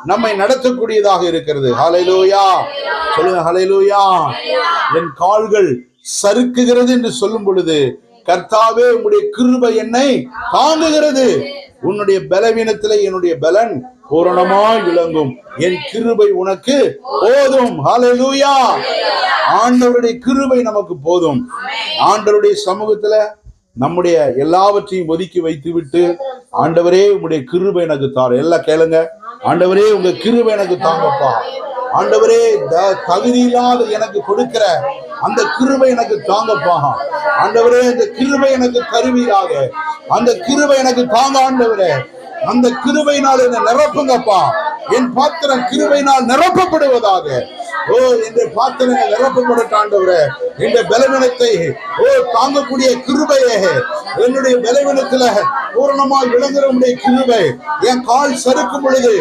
நம்மை நடத்தக்கூடியதாக இருக்கிறது. ஹல்லேலூயா சொல்லுங்க, ஹல்லேலூயா. என் கால்கள் சறுக்குகிறது என்று சொல்லும் பொழுது, கர்த்தாவே உம்முடைய கிருபை என்னை தாங்குகிறது. உன்னுடைய பலவீனத்திலே என்னுடைய பலன் பூரணமாய் விளங்கும். என் கிருபை உனக்கு போதும். ஹல்லேலூயா. ஆண்டவருடைய கிருபை நமக்கு போதும். ஆண்டவருடைய சமூகத்துல நம்முடைய எல்லாவற்றையும் ஒதுக்கி வைத்து விட்டு, ஆண்டவரே உங்களுடைய கிருபை எனக்கு தாரு. எல்லாம் கேளுங்க. ஆண்டவரே உங்க கிருபை எனக்கு தாங்கப்பா. ஆண்டவரே தகுதி இல்லாத எனக்கு கொடுக்கிற அந்த கிருபை எனக்கு தாங்கப்பா. ஆண்டவரே அந்த கிருபை எனக்கு தருவீராக. அந்த கிருபை எனக்கு தாங்க ஆண்டவரே. அந்த கிருபையினால் என்னை நிரப்புங்கப்பா. என் பாத்திரம் கிருபையினால் நிரப்பப்படுவதாக. ஓ, என்ற பாத்திரங்கள் நிரப்பப்படட்டும் ஆண்டவரே. இந்த பலவீனத்தை தாங்கக்கூடிய கிருபையே, என்னுடைய பலவீனத்துல பூரணமாய் விளங்குற கிருபை, என் கால் சறுக்கும் பொழுது